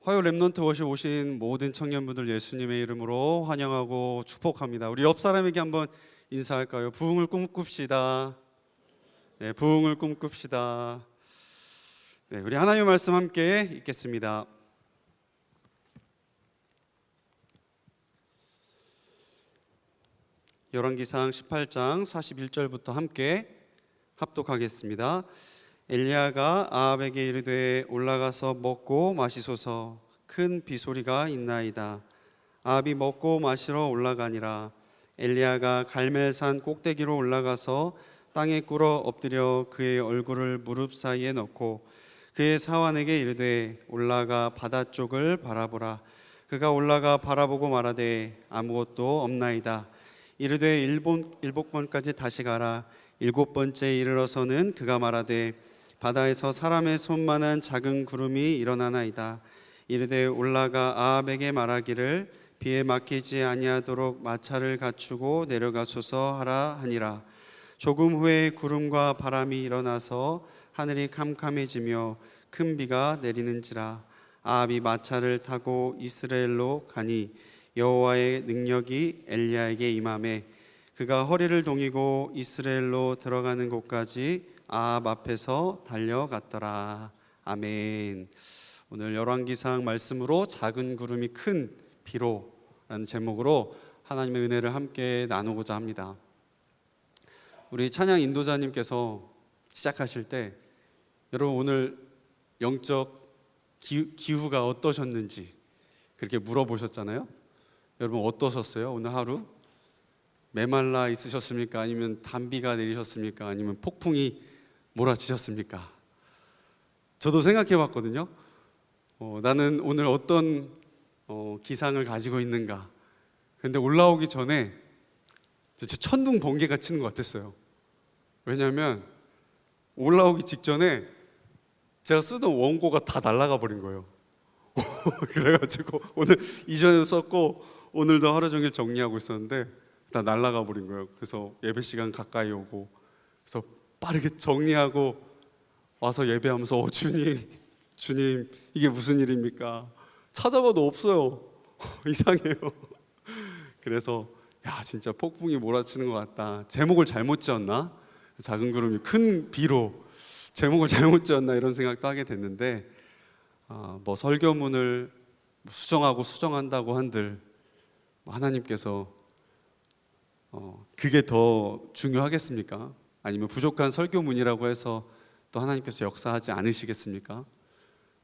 화요 렘넌트 워십 오신 모든 청년분들 예수님의 이름으로 환영하고 축복합니다. 우리 옆 사람에게 한번 인사할까요? 부흥을 꿈꿉시다. 네, 부흥을 꿈꿉시다. 네, 우리 하나님의 말씀 함께 읽겠습니다. 열왕기상 18장 41절부터 함께 합독하겠습니다. 엘리야가 아합에게 이르되 올라가서 먹고 마시소서, 큰 비소리가 있나이다. 아합이 먹고 마시러 올라가니라. 엘리야가 갈멜산 꼭대기로 올라가서 땅에 꿇어 엎드려 그의 얼굴을 무릎 사이에 넣고 그의 사환에게 이르되 올라가 바다 쪽을 바라보라. 그가 올라가 바라보고 말하되 아무것도 없나이다. 이르되 일곱 번까지 다시 가라. 일곱 번째에 이르러서는 그가 말하되 바다에서 사람의 손만한 작은 구름이 일어나나이다. 이르되 올라가 아합에게 말하기를 비에 막히지 아니하도록 마차를 갖추고 내려가소서 하라 하니라. 조금 후에 구름과 바람이 일어나서 하늘이 캄캄해지며 큰 비가 내리는지라. 아합이 마차를 타고 이스라엘로 가니 여호와의 능력이 엘리야에게 임하매 그가 허리를 동이고 이스라엘로 들어가는 곳까지 아합 앞에서 달려갔더라. 아멘. 오늘 열왕기상 말씀으로 작은 구름이 큰 비로라는 제목으로 하나님의 은혜를 함께 나누고자 합니다. 우리 찬양 인도자님께서 시작하실 때 여러분 오늘 영적 기후가 어떠셨는지 그렇게 물어보셨잖아요. 여러분 어떠셨어요? 오늘 하루? 메말라 있으셨습니까? 아니면 단비가 내리셨습니까? 아니면 폭풍이 몰아치셨습니까? 저도 생각해 봤거든요. 나는 오늘 어떤 기상을 가지고 있는가. 근데 올라오기 전에 천둥 번개가 치는 것 같았어요. 왜냐하면 올라오기 직전에 제가 쓰던 원고가 다 날아가 버린 거예요. 그래가지고 오늘 이전에도 썼고 오늘도 하루 종일 정리하고 있었는데 다 날아가 버린 거예요. 그래서 예배 시간 가까이 오고 그래서 빠르게 정리하고 와서 예배하면서 주님 이게 무슨 일입니까? 찾아봐도 없어요. 이상해요. 그래서 야 진짜 폭풍이 몰아치는 것 같다. 제목을 잘못 지었나? 작은 구름이 큰 비로 제목을 잘못 지었나 이런 생각도 하게 됐는데 뭐 설교문을 수정하고 수정한다고 한들 하나님께서 그게 더 중요하겠습니까? 아니면 부족한 설교문이라고 해서 또 하나님께서 역사하지 않으시겠습니까?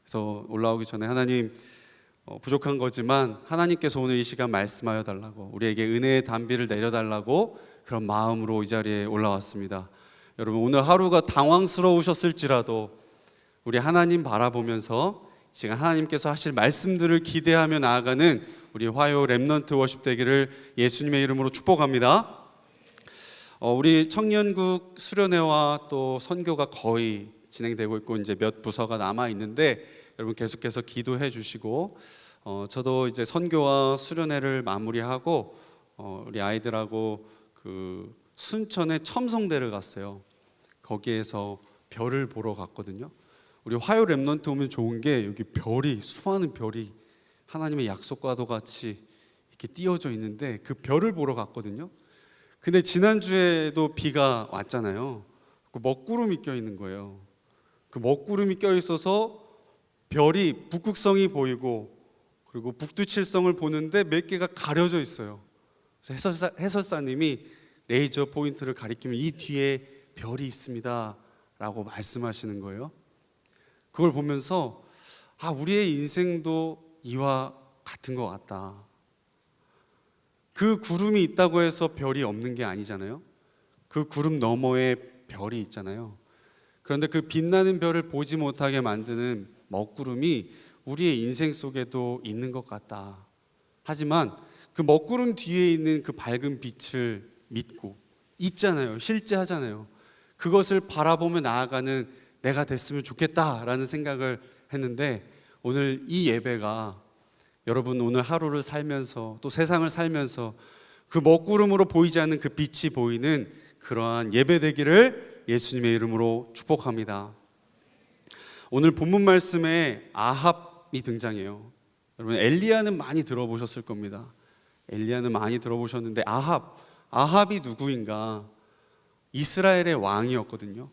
그래서 올라오기 전에 하나님 부족한 거지만 하나님께서 오늘 이 시간 말씀하여 달라고 우리에게 은혜의 단비를 내려달라고 그런 마음으로 이 자리에 올라왔습니다. 여러분 오늘 하루가 당황스러우셨을지라도 우리 하나님 바라보면서 지금 하나님께서 하실 말씀들을 기대하며 나아가는 우리 화요 렘넌트 워십 되기를 예수님의 이름으로 축복합니다. 우리 청년국 수련회와 또 선교가 거의 진행되고 있고 이제 몇 부서가 남아 있는데 여러분 계속해서 기도해 주시고 저도 이제 선교와 수련회를 마무리하고 우리 아이들하고 그 순천의 첨성대를 갔어요. 거기에서 별을 보러 갔거든요. 우리 화요 렘넌트 오면 좋은 게 여기 별이 수많은 별이 하나님의 약속과도 같이 이렇게 띄어져 있는데 그 별을 보러 갔거든요. 근데 지난주에도 비가 왔잖아요. 그 먹구름이 껴 있는 거예요. 그 먹구름이 껴 있어서 별이 북극성이 보이고 그리고 북두칠성을 보는데 몇 개가 가려져 있어요. 그래서 해설사님이 레이저 포인트를 가리키면 이 뒤에 별이 있습니다 라고 말씀하시는 거예요. 그걸 보면서 우리의 인생도 이와 같은 것 같다. 그 구름이 있다고 해서 별이 없는 게 아니잖아요. 그 구름 너머에 별이 있잖아요. 그런데 그 빛나는 별을 보지 못하게 만드는 먹구름이 우리의 인생 속에도 있는 것 같다. 하지만 그 먹구름 뒤에 있는 그 밝은 빛을 믿고 있잖아요. 실제 하잖아요. 그것을 바라보며 나아가는 내가 됐으면 좋겠다라는 생각을 했는데 오늘 이 예배가 여러분 오늘 하루를 살면서 또 세상을 살면서 그 먹구름으로 보이지 않는 그 빛이 보이는 그러한 예배 되기를 예수님의 이름으로 축복합니다. 오늘 본문 말씀에 아합 아합이 등장해요. 여러분 엘리야는 많이 들어보셨을 겁니다. 엘리야는 많이 들어보셨는데 아합이 누구인가? 이스라엘의 왕이었거든요.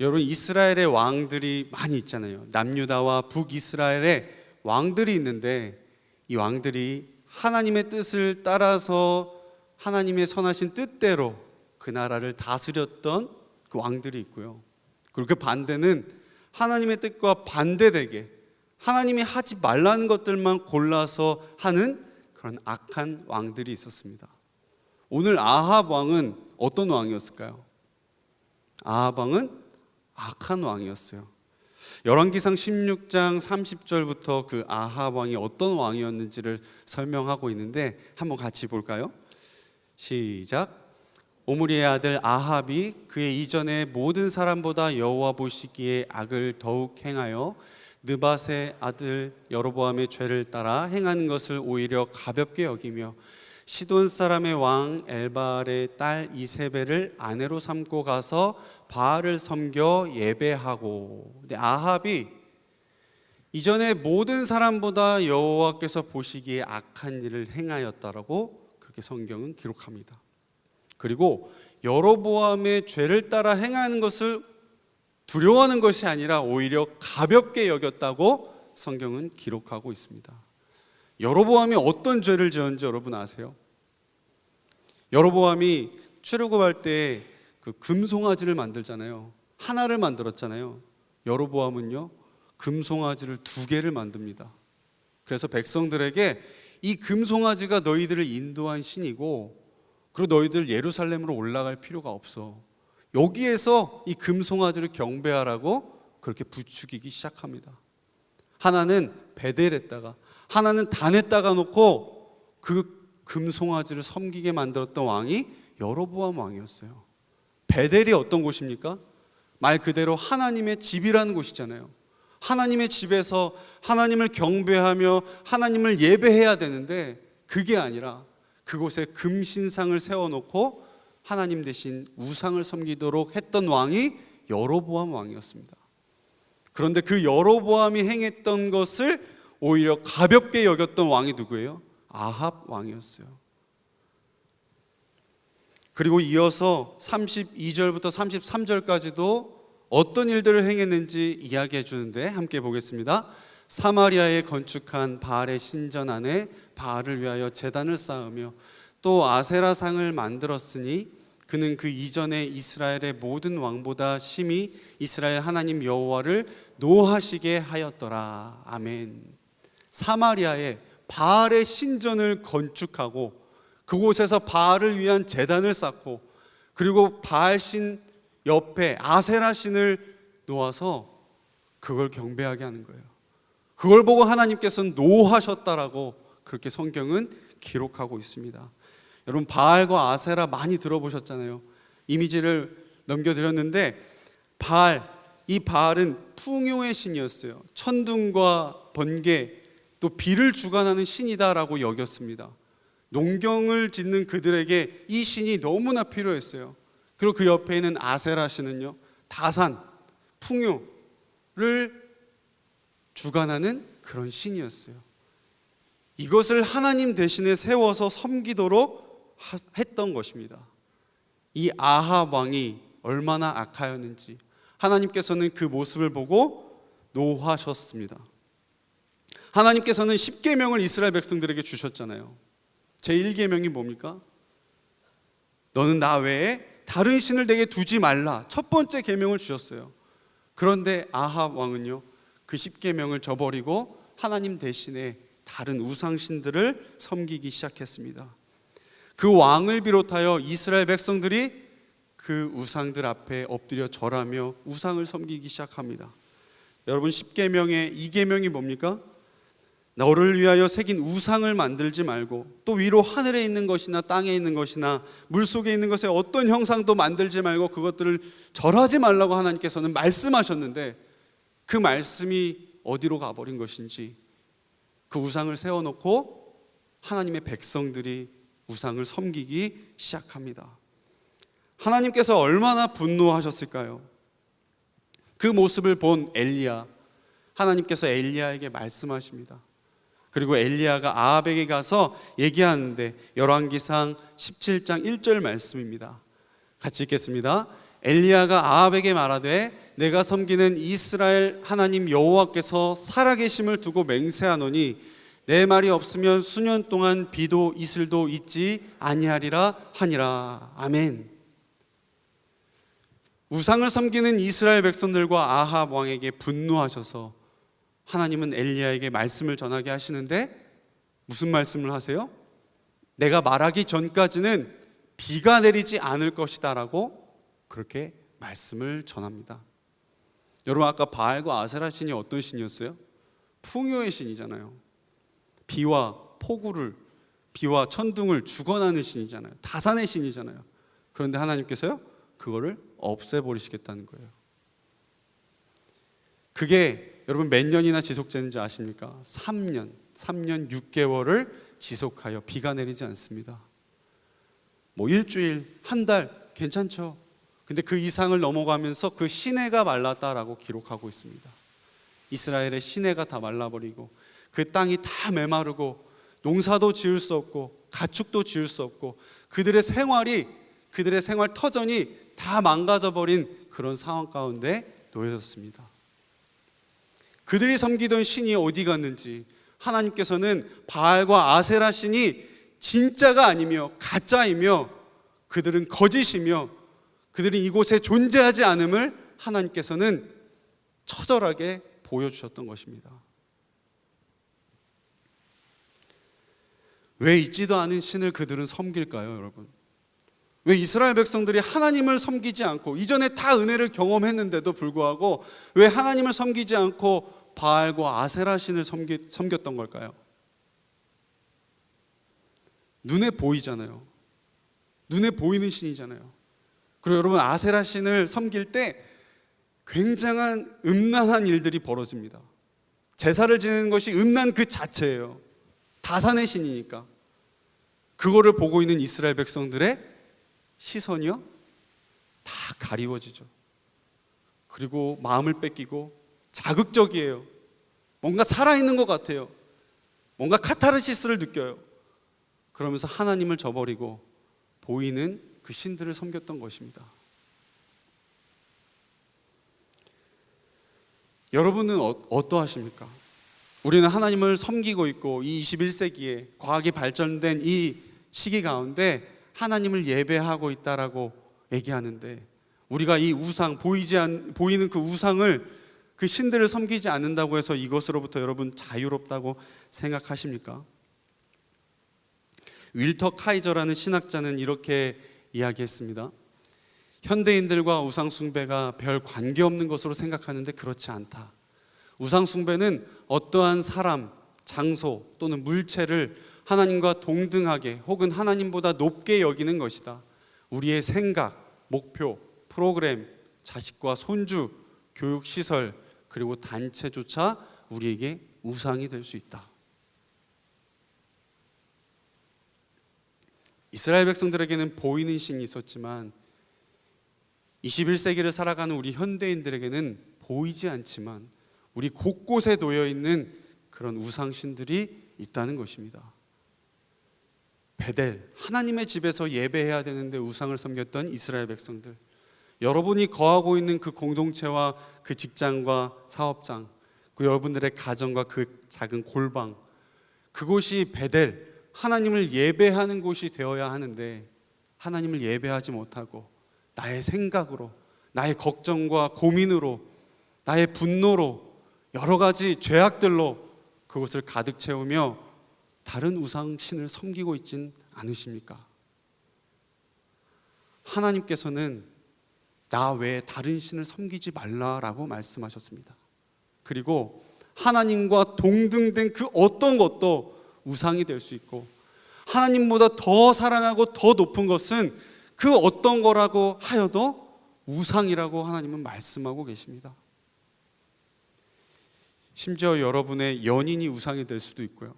여러분 이스라엘의 왕들이 많이 있잖아요. 남유다와 북이스라엘의 왕들이 있는데 이 왕들이 하나님의 뜻을 따라서 하나님의 선하신 뜻대로 그 나라를 다스렸던 그 왕들이 있고요. 그리고 그 반대는 하나님의 뜻과 반대되게 하나님이 하지 말라는 것들만 골라서 하는 그런 악한 왕들이 있었습니다. 오늘 아합 왕은 어떤 왕이었을까요? 아합 왕은 악한 왕이었어요. 열왕기상 16장 30절부터 그 아합 왕이 어떤 왕이었는지를 설명하고 있는데 한번 같이 볼까요? 시작. 오므리의 아들 아합이 그의 이전의 모든 사람보다 여호와 보시기에 악을 더욱 행하여 느밧의 아들 여로보암의 죄를 따라 행하는 것을 오히려 가볍게 여기며 시돈 사람의 왕 엘바알의 딸 이세벨을 아내로 삼고 가서 바알을 섬겨 예배하고. 근데 아합이 이전에 모든 사람보다 여호와께서 보시기에 악한 일을 행하였다라고 그렇게 성경은 기록합니다. 그리고 여로보암의 죄를 따라 행하는 것을 두려워하는 것이 아니라 오히려 가볍게 여겼다고 성경은 기록하고 있습니다. 여로보암이 어떤 죄를 지었는지 여러분 아세요? 여로보암이 출애굽할 때 그 금송아지를 만들잖아요. 하나를 만들었잖아요. 여로보암은요 금송아지를 2개를 만듭니다. 그래서 백성들에게 이 금송아지가 너희들을 인도한 신이고, 그리고 너희들 예루살렘으로 올라갈 필요가 없어. 여기에서 이 금송아지를 경배하라고 그렇게 부추기기 시작합니다. 하나는 베델에다가 하나는 단에다가 놓고 그 금송아지를 섬기게 만들었던 왕이 여로보암 왕이었어요. 베델이 어떤 곳입니까? 말 그대로 하나님의 집이라는 곳이잖아요. 하나님의 집에서 하나님을 경배하며 하나님을 예배해야 되는데 그게 아니라 그곳에 금신상을 세워놓고 하나님 대신 우상을 섬기도록 했던 왕이 여로보암 왕이었습니다. 그런데 그 여로보암이 행했던 것을 오히려 가볍게 여겼던 왕이 누구예요? 아합 왕이었어요. 그리고 이어서 32절부터 33절까지도 어떤 일들을 행했는지 이야기해 주는데 함께 보겠습니다. 사마리아에 건축한 바알의 신전 안에 바알을 위하여 제단을 쌓으며 또 아세라상을 만들었으니 그는 그 이전에 이스라엘의 모든 왕보다 심히 이스라엘 하나님 여호와를 노하시게 하였더라. 아멘. 사마리아에 바알의 신전을 건축하고 그곳에서 바알을 위한 제단을 쌓고 그리고 바알 신 옆에 아세라 신을 놓아서 그걸 경배하게 하는 거예요. 그걸 보고 하나님께서는 노하셨다라고 그렇게 성경은 기록하고 있습니다. 여러분 바알과 아세라 많이 들어보셨잖아요. 이미지를 넘겨드렸는데 이 바알은 풍요의 신이었어요. 천둥과 번개 또 비를 주관하는 신이다라고 여겼습니다. 농경을 짓는 그들에게 이 신이 너무나 필요했어요. 그리고 그 옆에 있는 아세라 신은요 다산, 풍요를 주관하는 그런 신이었어요. 이것을 하나님 대신에 세워서 섬기도록 했던 것입니다. 이 아합 왕이 얼마나 악하였는지 하나님께서는 그 모습을 보고 노하셨습니다. 하나님께서는 10계명을 이스라엘 백성들에게 주셨잖아요. 제1계명이 뭡니까? 너는 나 외에 다른 신을 내게 두지 말라. 첫 번째 계명을 주셨어요. 그런데 아합 왕은요 그 10계명을 저버리고 하나님 대신에 다른 우상신들을 섬기기 시작했습니다. 그 왕을 비롯하여 이스라엘 백성들이 그 우상들 앞에 엎드려 절하며 우상을 섬기기 시작합니다. 여러분 10계명의 2계명이 뭡니까? 너를 위하여 새긴 우상을 만들지 말고 또 위로 하늘에 있는 것이나 땅에 있는 것이나 물속에 있는 것에 어떤 형상도 만들지 말고 그것들을 절하지 말라고 하나님께서는 말씀하셨는데 그 말씀이 어디로 가버린 것인지 그 우상을 세워놓고 하나님의 백성들이 우상을 섬기기 시작합니다. 하나님께서 얼마나 분노하셨을까요? 그 모습을 본 엘리야, 하나님께서 엘리야에게 말씀하십니다. 그리고 엘리야가 아합에게 가서 얘기하는데 열왕기상 17장 1절 말씀입니다. 같이 읽겠습니다. 엘리야가 아합에게 말하되 내가 섬기는 이스라엘 하나님 여호와께서 살아계심을 두고 맹세하노니 내 말이 없으면 수년 동안 비도 이슬도 있지 아니하리라 하니라. 아멘. 우상을 섬기는 이스라엘 백성들과 아합 왕에게 분노하셔서 하나님은 엘리야에게 말씀을 전하게 하시는데 무슨 말씀을 하세요? 내가 말하기 전까지는 비가 내리지 않을 것이다 라고 그렇게 말씀을 전합니다. 여러분, 아까 바알과 아세라 신이 어떤 신이었어요? 풍요의 신이잖아요. 비와 폭우를, 비와 천둥을 주관하는 신이잖아요. 다산의 신이잖아요. 그런데 하나님께서요, 그거를 없애버리시겠다는 거예요. 그게 여러분 몇 년이나 지속되는지 아십니까? 3년 6개월을 지속하여 비가 내리지 않습니다. 뭐 일주일, 한 달 괜찮죠. 근데 그 이상을 넘어가면서 그 시내가 말랐다라고 기록하고 있습니다. 이스라엘의 시내가 다 말라버리고 그 땅이 다 메마르고 농사도 지을 수 없고 가축도 지을 수 없고 그들의 생활 터전이 다 망가져버린 그런 상황 가운데 놓여졌습니다. 그들이 섬기던 신이 어디 갔는지 하나님께서는 바알과 아세라 신이 진짜가 아니며 가짜이며 그들은 거짓이며 그들은 이곳에 존재하지 않음을 하나님께서는 처절하게 보여주셨던 것입니다. 왜 있지도 않은 신을 그들은 섬길까요, 여러분? 왜 이스라엘 백성들이 하나님을 섬기지 않고 이전에 다 은혜를 경험했는데도 불구하고 왜 하나님을 섬기지 않고 바알과 아세라 신을 섬겼던 걸까요? 눈에 보이잖아요. 눈에 보이는 신이잖아요. 그리고 여러분, 아세라 신을 섬길 때 굉장한 음란한 일들이 벌어집니다. 제사를 지내는 것이 음란 그 자체예요. 다산의 신이니까. 그거를 보고 있는 이스라엘 백성들의 시선이요, 다 가리워지죠. 그리고 마음을 뺏기고 자극적이에요. 뭔가 살아있는 것 같아요. 뭔가 카타르시스를 느껴요. 그러면서 하나님을 저버리고 보이는 그 신들을 섬겼던 것입니다. 여러분은 어떠하십니까? 우리는 하나님을 섬기고 있고 이 21세기에 과학이 발전된 이 시기 가운데 하나님을 예배하고 있다라고 얘기하는데 우리가 이 우상, 보이는 그 우상을, 그 신들을 섬기지 않는다고 해서 이것으로부터 여러분 자유롭다고 생각하십니까? 윌터 카이저라는 신학자는 이렇게 이야기했습니다. 현대인들과 우상 숭배가 별 관계없는 것으로 생각하는데 그렇지 않다. 우상 숭배는 어떠한 사람, 장소 또는 물체를 하나님과 동등하게 혹은 하나님보다 높게 여기는 것이다. 우리의 생각, 목표, 프로그램, 자식과 손주, 교육시설 그리고 단체조차 우리에게 우상이 될 수 있다. 이스라엘 백성들에게는 보이는 신이 있었지만 21세기를 살아가는 우리 현대인들에게는 보이지 않지만 우리 곳곳에 놓여 있는 그런 우상신들이 있다는 것입니다. 베델, 하나님의 집에서 예배해야 되는데 우상을 섬겼던 이스라엘 백성들, 여러분이 거하고 있는 그 공동체와 그 직장과 사업장, 그 여러분들의 가정과 그 작은 골방, 그곳이 베델, 하나님을 예배하는 곳이 되어야 하는데 하나님을 예배하지 못하고 나의 생각으로, 나의 걱정과 고민으로, 나의 분노로, 여러 가지 죄악들로 그곳을 가득 채우며 다른 우상신을 섬기고 있진 않으십니까? 하나님께서는 나 외에 다른 신을 섬기지 말라라고 말씀하셨습니다. 그리고 하나님과 동등된 그 어떤 것도 우상이 될 수 있고 하나님보다 더 사랑하고 더 높은 것은 그 어떤 거라고 하여도 우상이라고 하나님은 말씀하고 계십니다. 심지어 여러분의 연인이 우상이 될 수도 있고요.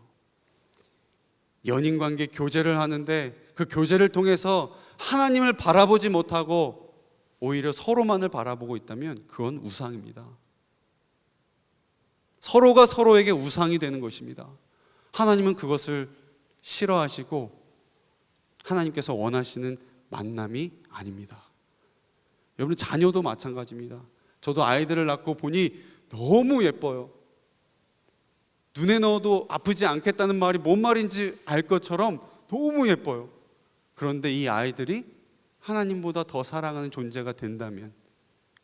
연인관계 교제를 하는데 그 교제를 통해서 하나님을 바라보지 못하고 오히려 서로만을 바라보고 있다면 그건 우상입니다. 서로가 서로에게 우상이 되는 것입니다. 하나님은 그것을 싫어하시고 하나님께서 원하시는 만남이 아닙니다. 여러분, 자녀도 마찬가지입니다. 저도 아이들을 낳고 보니 너무 예뻐요. 눈에 넣어도 아프지 않겠다는 말이 뭔 말인지 알 것처럼 너무 예뻐요. 그런데 이 아이들이 하나님보다 더 사랑하는 존재가 된다면,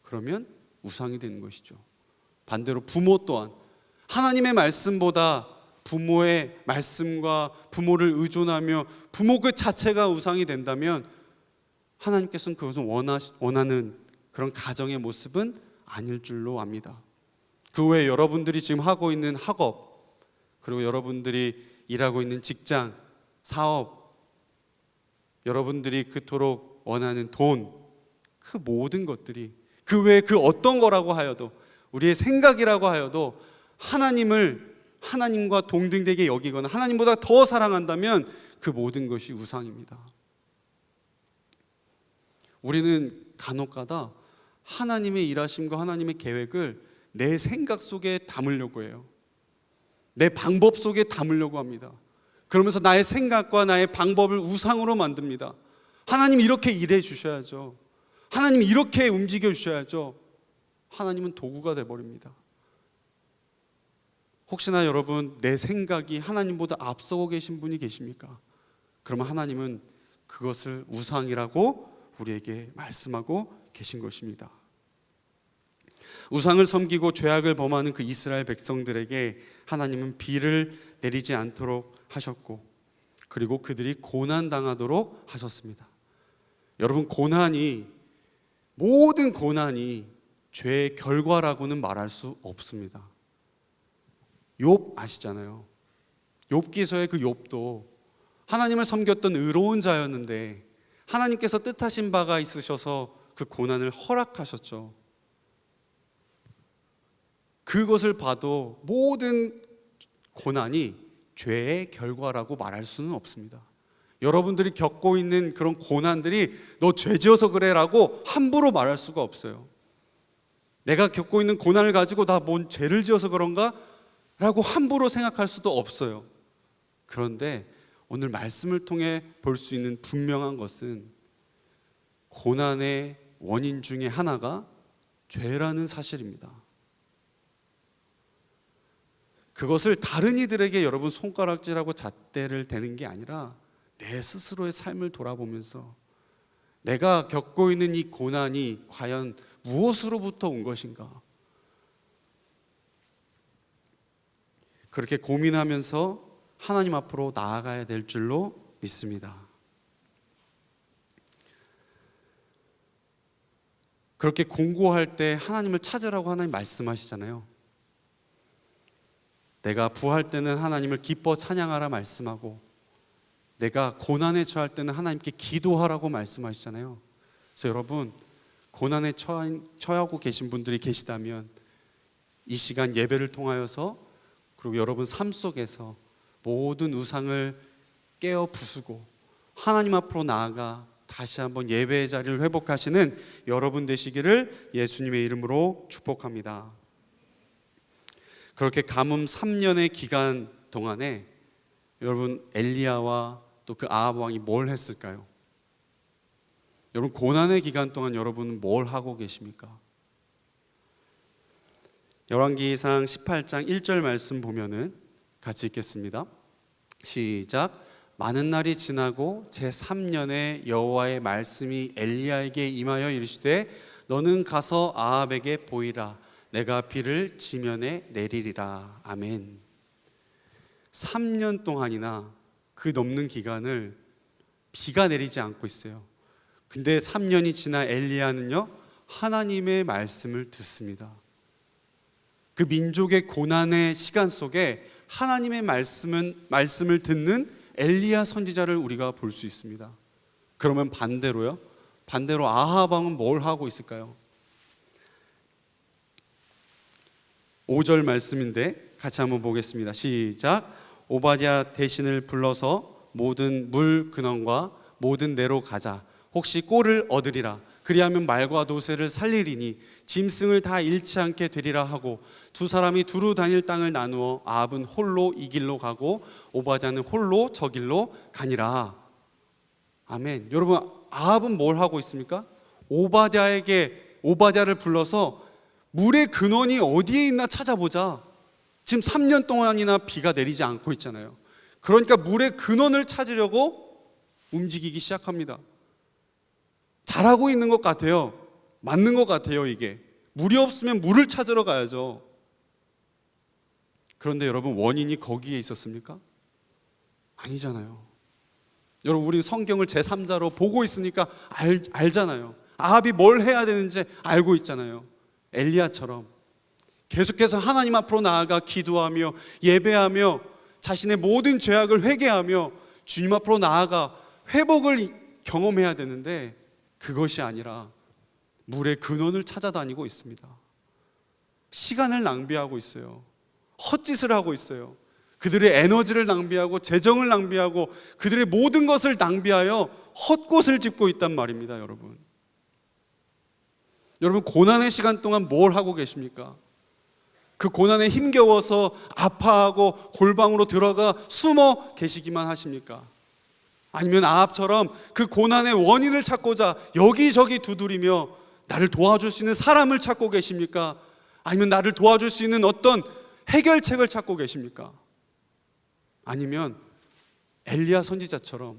그러면 우상이 되는 것이죠. 반대로 부모 또한 하나님의 말씀보다 부모의 말씀과 부모를 의존하며 부모 그 자체가 우상이 된다면, 하나님께서는 그것을 원하는 그런 가정의 모습은 아닐 줄로 압니다. 그 외에 여러분들이 지금 하고 있는 학업, 그리고 여러분들이 일하고 있는 직장, 사업, 여러분들이 그토록 원하는 돈, 그 모든 것들이, 그 외에 그 어떤 거라고 하여도, 우리의 생각이라고 하여도 하나님과 동등되게 여기거나 하나님보다 더 사랑한다면 그 모든 것이 우상입니다. 우리는 간혹가다 하나님의 일하심과 하나님의 계획을 내 생각 속에 담으려고 해요. 내 방법 속에 담으려고 합니다. 그러면서 나의 생각과 나의 방법을 우상으로 만듭니다. 하나님 이렇게 일해 주셔야죠. 하나님 이렇게 움직여 주셔야죠. 하나님은 도구가 돼버립니다. 혹시나 여러분, 내 생각이 하나님보다 앞서고 계신 분이 계십니까? 그러면 하나님은 그것을 우상이라고 우리에게 말씀하고 계신 것입니다. 우상을 섬기고 죄악을 범하는 그 이스라엘 백성들에게 하나님은 비를 내리지 않도록 하셨고, 그리고 그들이 고난당하도록 하셨습니다. 여러분, 모든 고난이 죄의 결과라고는 말할 수 없습니다. 욥 아시잖아요. 욥기서의 그 욥도 하나님을 섬겼던 의로운 자였는데 하나님께서 뜻하신 바가 있으셔서 그 고난을 허락하셨죠. 그것을 봐도 모든 고난이 죄의 결과라고 말할 수는 없습니다. 여러분들이 겪고 있는 그런 고난들이 너 죄 지어서 그래라고 함부로 말할 수가 없어요. 내가 겪고 있는 고난을 가지고 나 뭔 죄를 지어서 그런가? 라고 함부로 생각할 수도 없어요. 그런데 오늘 말씀을 통해 볼 수 있는 분명한 것은 고난의 원인 중에 하나가 죄라는 사실입니다. 그것을 다른 이들에게 여러분 손가락질하고 잣대를 대는 게 아니라 내 스스로의 삶을 돌아보면서 내가 겪고 있는 이 고난이 과연 무엇으로부터 온 것인가? 그렇게 고민하면서 하나님 앞으로 나아가야 될 줄로 믿습니다. 그렇게 공고할 때 하나님을 찾으라고 하나님 말씀하시잖아요. 내가 부할 때는 하나님을 기뻐 찬양하라 말씀하고, 내가 고난에 처할 때는 하나님께 기도하라고 말씀하시잖아요. 그래서 여러분, 고난에 처하고 계신 분들이 계시다면 이 시간 예배를 통하여서, 그리고 여러분 삶 속에서 모든 우상을 깨어 부수고 하나님 앞으로 나아가 다시 한번 예배의 자리를 회복하시는 여러분 되시기를 예수님의 이름으로 축복합니다. 그렇게 가뭄 3년의 기간 동안에 여러분, 엘리야와 또 그 아합 왕이 뭘 했을까요? 여러분, 고난의 기간 동안 여러분은 뭘 하고 계십니까? 열왕기상 18장 1절 말씀 보면은 같이 읽겠습니다. 시작. 많은 날이 지나고 제3년에 여호와의 말씀이 엘리야에게 임하여 이르시되 너는 가서 아합에게 보이라. 내가 비를 지면에 내리리라. 아멘. 3년 동안이나 그 넘는 기간을 비가 내리지 않고 있어요. 근데 3년이 지나 엘리야는요, 하나님의 말씀을 듣습니다. 그 민족의 고난의 시간 속에 하나님의 말씀을 듣는 엘리야 선지자를 우리가 볼 수 있습니다. 그러면 반대로 아합 왕은 뭘 하고 있을까요? 5절 말씀인데 같이 한번 보겠습니다. 시작. 오바댜 대신을 불러서 모든 물 근원과 모든 내로 가자. 혹시 꼴을 얻으리라. 그리하면 말과 노새를 살리리니 짐승을 다 잃지 않게 되리라 하고 두 사람이 두루 다닐 땅을 나누어 아합은 홀로 이 길로 가고 오바댜는 홀로 저 길로 가니라. 아멘. 여러분, 아합은 뭘 하고 있습니까? 오바댜를 불러서 물의 근원이 어디에 있나 찾아보자. 지금 3년 동안이나 비가 내리지 않고 있잖아요. 그러니까 물의 근원을 찾으려고 움직이기 시작합니다. 잘하고 있는 것 같아요. 맞는 것 같아요. 이게 물이 없으면 물을 찾으러 가야죠. 그런데 여러분, 원인이 거기에 있었습니까? 아니잖아요. 여러분, 우리 성경을 제3자로 보고 있으니까 알잖아요. 아합이 뭘 해야 되는지 알고 있잖아요. 엘리야처럼 계속해서 하나님 앞으로 나아가 기도하며 예배하며 자신의 모든 죄악을 회개하며 주님 앞으로 나아가 회복을 경험해야 되는데, 그것이 아니라 물의 근원을 찾아다니고 있습니다. 시간을 낭비하고 있어요. 헛짓을 하고 있어요. 그들의 에너지를 낭비하고 재정을 낭비하고 그들의 모든 것을 낭비하여 헛것을 짚고 있단 말입니다. 여러분, 고난의 시간 동안 뭘 하고 계십니까? 그 고난에 힘겨워서 아파하고 골방으로 들어가 숨어 계시기만 하십니까? 아니면 아합처럼 그 고난의 원인을 찾고자 여기저기 두드리며 나를 도와줄 수 있는 사람을 찾고 계십니까? 아니면 나를 도와줄 수 있는 어떤 해결책을 찾고 계십니까? 아니면 엘리야 선지자처럼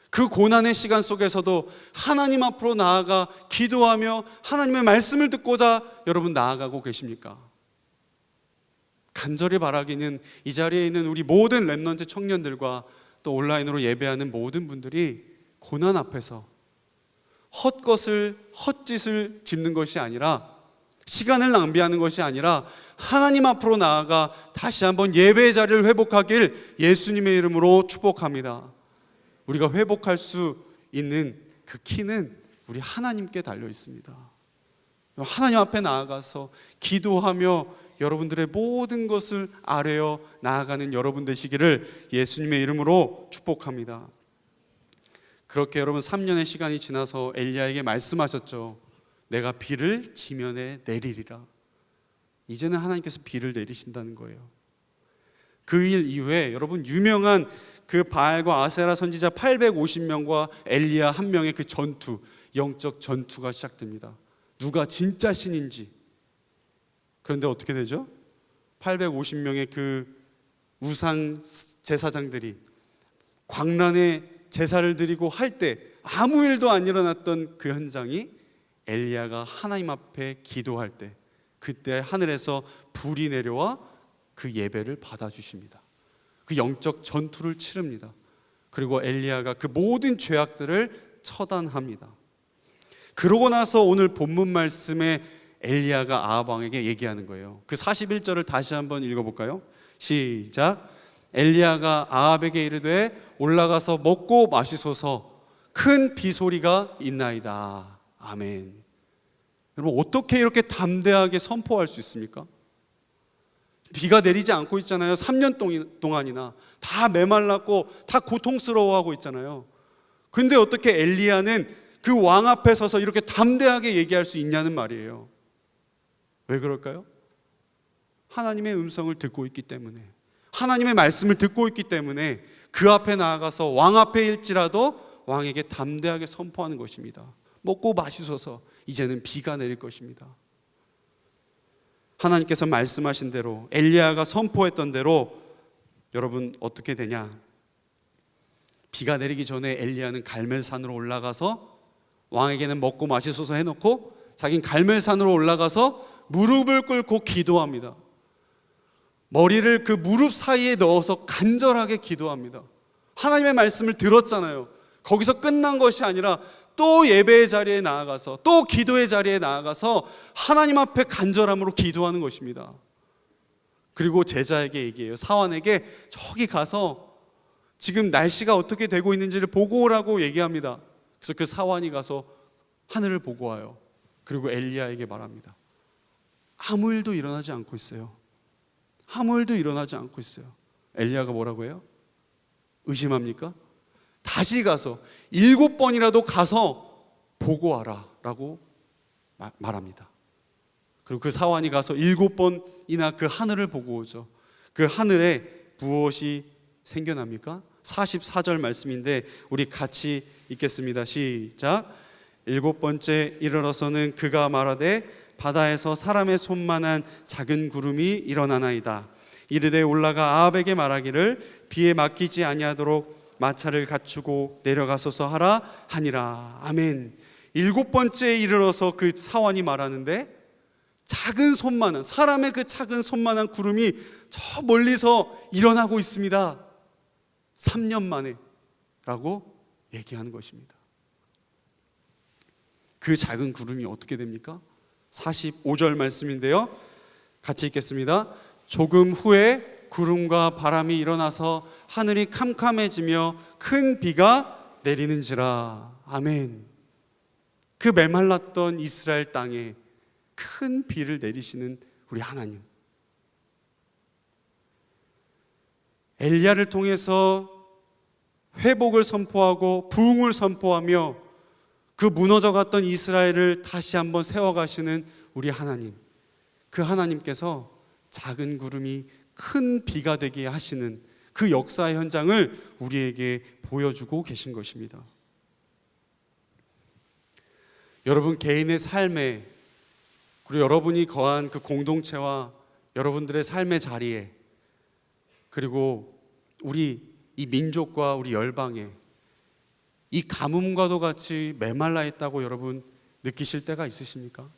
그 고난의 시간 속에서도 하나님 앞으로 나아가 기도하며 하나님의 말씀을 듣고자 여러분 나아가고 계십니까? 간절히 바라기는 이 자리에 있는 우리 모든 렘넌트 청년들과 또 온라인으로 예배하는 모든 분들이 고난 앞에서 헛짓을 짚는 것이 아니라, 시간을 낭비하는 것이 아니라 하나님 앞으로 나아가 다시 한번 예배의 자리를 회복하길 예수님의 이름으로 축복합니다. 우리가 회복할 수 있는 그 키는 우리 하나님께 달려 있습니다. 하나님 앞에 나아가서 기도하며 여러분들의 모든 것을 아뢰어 나아가는 여러분 되시기를 예수님의 이름으로 축복합니다. 그렇게 여러분 3년의 시간이 지나서 엘리야에게 말씀하셨죠. 내가 비를 지면에 내리리라. 이제는 하나님께서 비를 내리신다는 거예요. 그 일 이후에 여러분, 유명한 그 바알과 아세라 선지자 850명과 엘리야 한 명의 그 전투, 영적 전투가 시작됩니다. 누가 진짜 신인지. 그런데 어떻게 되죠? 850명의 그 우상 제사장들이 광란의 제사를 드리고 할 때 아무 일도 안 일어났던 그 현장이 엘리야가 하나님 앞에 기도할 때, 그때 하늘에서 불이 내려와 그 예배를 받아주십니다. 그 영적 전투를 치릅니다. 그리고 엘리야가 그 모든 죄악들을 처단합니다. 그러고 나서 오늘 본문 말씀에 엘리야가 아합 왕에게 얘기하는 거예요. 그 41절을 다시 한번 읽어볼까요? 시작. 엘리야가 아합에게 이르되 올라가서 먹고 마시소서, 큰 비소리가 있나이다. 아멘. 여러분, 어떻게 이렇게 담대하게 선포할 수 있습니까? 비가 내리지 않고 있잖아요. 3년 동안이나 다 메말랐고 다 고통스러워하고 있잖아요. 근데 어떻게 엘리야는 그 왕 앞에 서서 이렇게 담대하게 얘기할 수 있냐는 말이에요. 왜 그럴까요? 하나님의 음성을 듣고 있기 때문에, 하나님의 말씀을 듣고 있기 때문에 그 앞에 나아가서 왕 앞에 일지라도 왕에게 담대하게 선포하는 것입니다. 먹고 마시소서, 이제는 비가 내릴 것입니다. 하나님께서 말씀하신 대로, 엘리야가 선포했던 대로 여러분 어떻게 되냐? 비가 내리기 전에 엘리야는 갈멜산으로 올라가서 왕에게는 먹고 마시소서 해놓고 자긴 갈멜산으로 올라가서 무릎을 꿇고 기도합니다. 머리를 그 무릎 사이에 넣어서 간절하게 기도합니다. 하나님의 말씀을 들었잖아요. 거기서 끝난 것이 아니라 또 예배의 자리에 나아가서, 또 기도의 자리에 나아가서 하나님 앞에 간절함으로 기도하는 것입니다. 그리고 제자에게 얘기해요. 사환에게 저기 가서 지금 날씨가 어떻게 되고 있는지를 보고 오라고 얘기합니다. 그래서 그 사환이 가서 하늘을 보고 와요. 그리고 엘리야에게 말합니다. 아무 일도 일어나지 않고 있어요. 아무 일도 일어나지 않고 있어요. 엘리야가 뭐라고 해요? 의심합니까? 다시 가서 7번이라도 가서 보고 와라. 라고 말합니다. 그리고 그 사환이 가서 7번이나 그 하늘을 보고 오죠. 그 하늘에 무엇이 생겨납니까? 44절 말씀인데 우리 같이 읽겠습니다. 시작. 7번째 이르러서는 그가 말하되 바다에서 사람의 손만한 작은 구름이 일어나나이다. 이르되 올라가 아합에게 말하기를 비에 맡기지 아니하도록 마차를 갖추고 내려가소서 하라 하니라. 아멘. 7번째에 이르러서 그 사환이 말하는데 작은 손만한, 사람의 그 작은 손만한 구름이 저 멀리서 일어나고 있습니다. 3년 만에 라고 얘기하는 것입니다. 그 작은 구름이 어떻게 됩니까? 45절 말씀인데요, 같이 읽겠습니다. 조금 후에 구름과 바람이 일어나서 하늘이 캄캄해지며 큰 비가 내리는지라. 아멘. 그 메말랐던 이스라엘 땅에 큰 비를 내리시는 우리 하나님, 엘리야를 통해서 회복을 선포하고 부흥을 선포하며 그 무너져갔던 이스라엘을 다시 한번 세워가시는 우리 하나님, 그 하나님께서 작은 구름이 큰 비가 되게 하시는 그 역사의 현장을 우리에게 보여주고 계신 것입니다. 여러분 개인의 삶에, 그리고 여러분이 거한 그 공동체와 여러분들의 삶의 자리에, 그리고 우리 이 민족과 우리 열방에 이 가뭄과도 같이 메말라 있다고 여러분 느끼실 때가 있으십니까?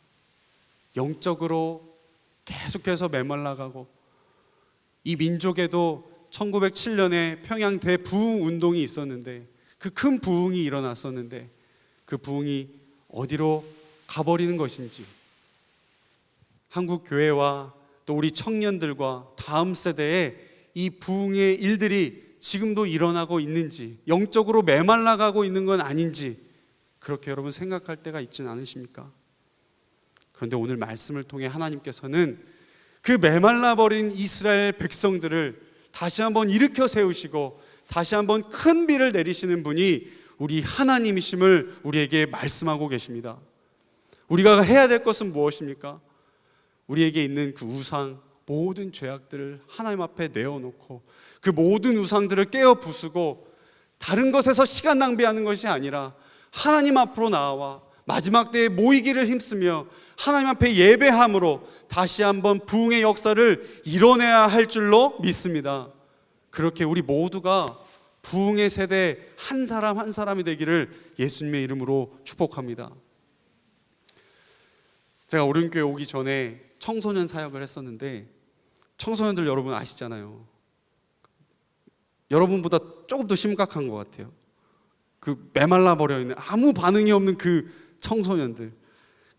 영적으로 계속해서 메말라가고, 이 민족에도 1907년에 평양 대부흥 운동이 있었는데, 그 큰 부흥이 일어났었는데 그 부흥이 어디로 가버리는 것인지, 한국 교회와 또 우리 청년들과 다음 세대에 이 부흥의 일들이 지금도 일어나고 있는지, 영적으로 메말라가고 있는 건 아닌지, 그렇게 여러분 생각할 때가 있지는 않으십니까? 그런데 오늘 말씀을 통해 하나님께서는 그 메말라버린 이스라엘 백성들을 다시 한번 일으켜 세우시고 다시 한번 큰 비를 내리시는 분이 우리 하나님이심을 우리에게 말씀하고 계십니다. 우리가 해야 될 것은 무엇입니까? 우리에게 있는 그 우상, 모든 죄악들을 하나님 앞에 내어놓고 그 모든 우상들을 깨어 부수고 다른 것에서 시간 낭비하는 것이 아니라 하나님 앞으로 나와 마지막 때에 모이기를 힘쓰며 하나님 앞에 예배함으로 다시 한번 부흥의 역사를 이뤄내야 할 줄로 믿습니다. 그렇게 우리 모두가 부흥의 세대 한 사람 한 사람이 되기를 예수님의 이름으로 축복합니다. 제가 오륜교회 오기 전에 청소년 사역을 했었는데, 청소년들 여러분 아시잖아요. 여러분보다 조금 더 심각한 것 같아요. 그 메말라 버려 있는 아무 반응이 없는 그 청소년들,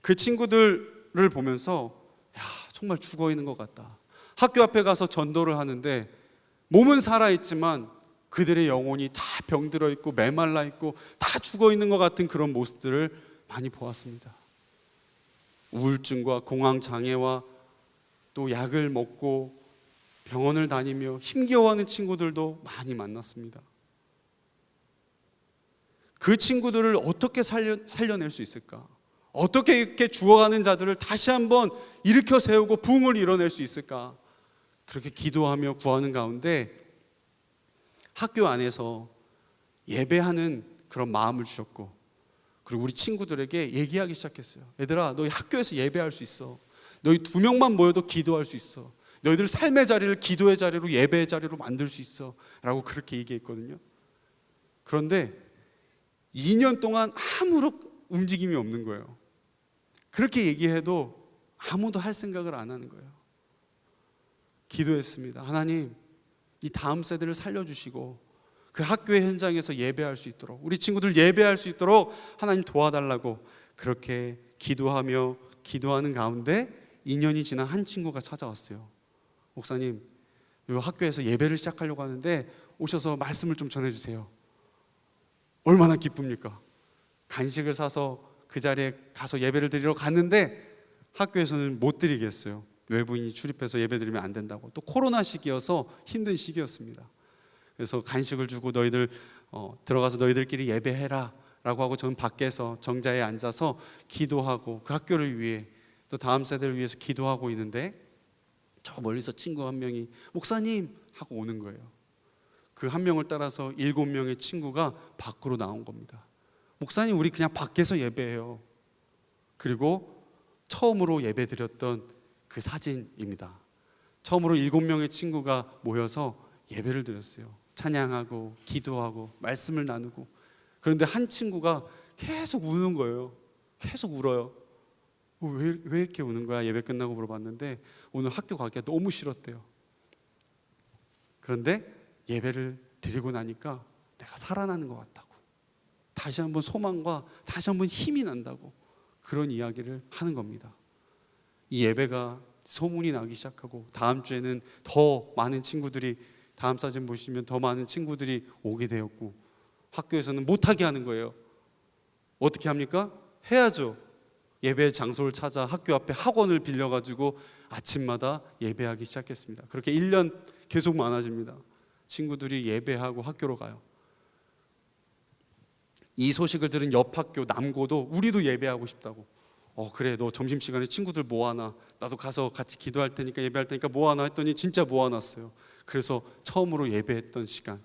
그 친구들을 보면서 야, 정말 죽어 있는 것 같다. 학교 앞에 가서 전도를 하는데 몸은 살아 있지만 그들의 영혼이 다 병들어 있고 메말라 있고 다 죽어 있는 것 같은 그런 모습들을 많이 보았습니다. 우울증과 공황 장애와 또 약을 먹고 병원을 다니며 힘겨워하는 친구들도 많이 만났습니다. 그 친구들을 어떻게 살려낼 수 있을까? 어떻게 이렇게 죽어가는 자들을 다시 한번 일으켜 세우고 부흥을 이뤄낼 수 있을까? 그렇게 기도하며 구하는 가운데 학교 안에서 예배하는 그런 마음을 주셨고, 그리고 우리 친구들에게 얘기하기 시작했어요. 얘들아, 너희 학교에서 예배할 수 있어. 너희 2명만 모여도 기도할 수 있어. 너희들 삶의 자리를 기도의 자리로, 예배의 자리로 만들 수 있어 라고 그렇게 얘기했거든요. 그런데 2년 동안 아무런 움직임이 없는 거예요. 그렇게 얘기해도 아무도 할 생각을 안 하는 거예요. 기도했습니다. 하나님, 이 다음 세대를 살려주시고 그 학교의 현장에서 예배할 수 있도록, 우리 친구들 예배할 수 있도록 하나님 도와달라고 그렇게 기도하며 기도하는 가운데 2년이 지난 한 친구가 찾아왔어요. 목사님, 이 학교에서 예배를 시작하려고 하는데 오셔서 말씀을 좀 전해주세요. 얼마나 기쁩니까? 간식을 사서 그 자리에 가서 예배를 드리러 갔는데 학교에서는 못 드리겠어요. 외부인이 출입해서 예배 드리면 안 된다고. 또 코로나 시기여서 힘든 시기였습니다. 그래서 간식을 주고 너희들 들어가서 너희들끼리 예배해라 라고 하고 저는 밖에서 정자에 앉아서 기도하고 그 학교를 위해 또 다음 세대를 위해서 기도하고 있는데 저 멀리서 친구 한 명이 목사님 하고 오는 거예요. 그 한 명을 따라서 7명의 친구가 밖으로 나온 겁니다. 목사님 우리 그냥 밖에서 예배해요. 그리고 처음으로 예배 드렸던 그 사진입니다. 처음으로 7명의 친구가 모여서 예배를 드렸어요. 찬양하고 기도하고 말씀을 나누고. 그런데 한 친구가 계속 우는 거예요. 계속 울어요. 왜 이렇게 우는 거야? 예배 끝나고 물어봤는데 오늘 학교 가기가 너무 싫었대요. 그런데 예배를 드리고 나니까 내가 살아나는 것 같다고, 다시 한번 소망과 다시 한번 힘이 난다고 그런 이야기를 하는 겁니다. 이 예배가 소문이 나기 시작하고 다음 주에는 더 많은 친구들이, 다음 사진 보시면 더 많은 친구들이 오게 되었고 학교에서는 못하게 하는 거예요. 어떻게 합니까? 해야죠. 예배 장소를 찾아 학교 앞에 학원을 빌려가지고 아침마다 예배하기 시작했습니다. 그렇게 1년 계속 많아집니다. 친구들이 예배하고 학교로 가요. 이 소식을 들은 옆 학교 남고도 우리도 예배하고 싶다고. 그래 너 점심시간에 친구들 모아놔. 나도 가서 같이 기도할 테니까 예배할 테니까 모아놔 했더니 진짜 모아놨어요. 그래서 처음으로 예배했던 시간.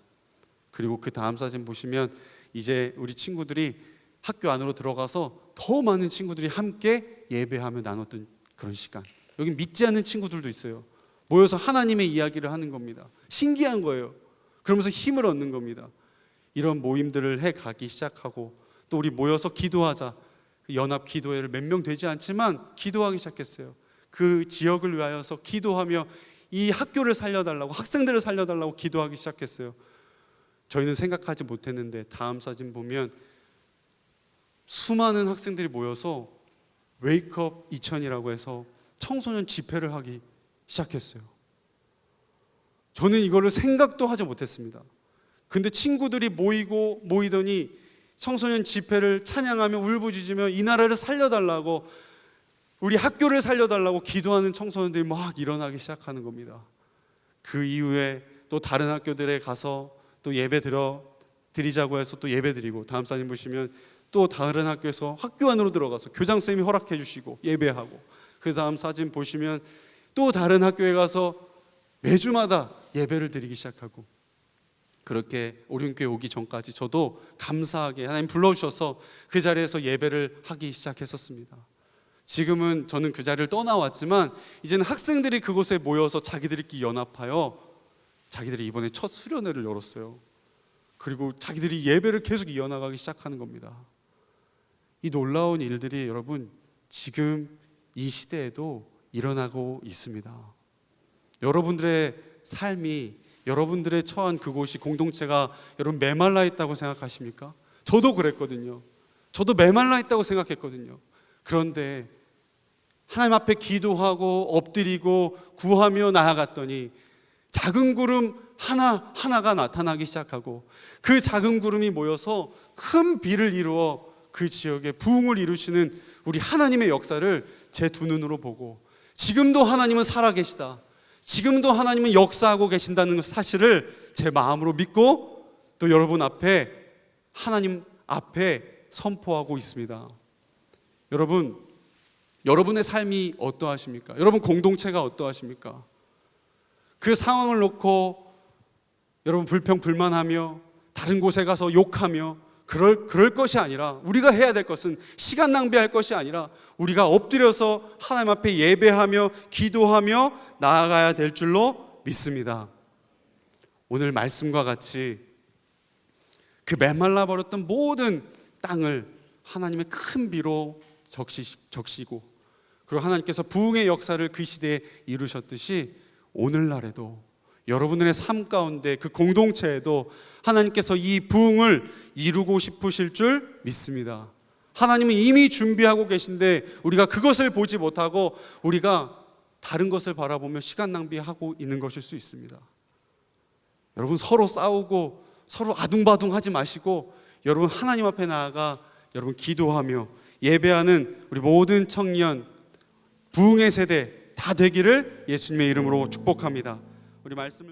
그리고 그 다음 사진 보시면 이제 우리 친구들이 학교 안으로 들어가서 더 많은 친구들이 함께 예배하며 나눴던 그런 시간. 여기 믿지 않는 친구들도 있어요. 모여서 하나님의 이야기를 하는 겁니다. 신기한 거예요. 그러면서 힘을 얻는 겁니다. 이런 모임들을 해가기 시작하고 또 우리 모여서 기도하자. 연합 기도회를 몇 명 되지 않지만 기도하기 시작했어요. 그 지역을 위하여서 기도하며 이 학교를 살려달라고, 학생들을 살려달라고 기도하기 시작했어요. 저희는 생각하지 못했는데 다음 사진 보면 수많은 학생들이 모여서 웨이크업 2000이라고 해서 청소년 집회를 하기 시작했어요. 저는 이거를 생각도 하지 못했습니다. 근데 친구들이 모이더니 청소년 집회를 찬양하며 울부짖으며 이 나라를 살려달라고, 우리 학교를 살려달라고 기도하는 청소년들이 막 일어나기 시작하는 겁니다. 그 이후에 또 다른 학교들에 가서 또 예배 드리자고 해서 또 예배 드리고, 다음 사진 보시면 또 다른 학교에서 학교 안으로 들어가서 교장선생님이 허락해 주시고 예배하고, 그 다음 사진 보시면 또 다른 학교에 가서 매주마다 예배를 드리기 시작하고, 그렇게 오륜교회 오기 전까지 저도 감사하게 하나님 불러주셔서 그 자리에서 예배를 하기 시작했었습니다. 지금은 저는 그 자리를 떠나왔지만 이제는 학생들이 그곳에 모여서 자기들끼리 연합하여 자기들이 이번에 첫 수련회를 열었어요. 그리고 자기들이 예배를 계속 이어나가기 시작하는 겁니다. 이 놀라운 일들이 여러분 지금 이 시대에도 일어나고 있습니다. 여러분들의 삶이, 여러분들의 처한 그곳이, 공동체가 여러분 메말라 있다고 생각하십니까? 저도 그랬거든요. 저도 메말라 있다고 생각했거든요. 그런데 하나님 앞에 기도하고 엎드리고 구하며 나아갔더니 작은 구름 하나가 나타나기 시작하고 그 작은 구름이 모여서 큰 비를 이루어 그 지역에 부흥을 이루시는 우리 하나님의 역사를 제 두 눈으로 보고, 지금도 하나님은 살아계시다, 지금도 하나님은 역사하고 계신다는 사실을 제 마음으로 믿고 또 여러분 앞에, 하나님 앞에 선포하고 있습니다. 여러분, 여러분의 삶이 어떠하십니까? 여러분 공동체가 어떠하십니까? 그 상황을 놓고 여러분 불평불만하며 다른 곳에 가서 욕하며 그럴 것이 아니라, 우리가 해야 될 것은 시간 낭비할 것이 아니라 우리가 엎드려서 하나님 앞에 예배하며 기도하며 나아가야 될 줄로 믿습니다. 오늘 말씀과 같이 그 메말라 버렸던 모든 땅을 하나님의 큰 비로 적시고, 그리고 하나님께서 부흥의 역사를 그 시대에 이루셨듯이 오늘날에도 여러분들의 삶 가운데 그 공동체에도 하나님께서 이 부흥을 이루고 싶으실 줄 믿습니다. 하나님은 이미 준비하고 계신데 우리가 그것을 보지 못하고 우리가 다른 것을 바라보며 시간 낭비하고 있는 것일 수 있습니다. 여러분 서로 싸우고 서로 아둥바둥하지 마시고 여러분 하나님 앞에 나아가 여러분 기도하며 예배하는 우리 모든 청년, 부흥의 세대 다 되기를 예수님의 이름으로 축복합니다. 우리 말씀을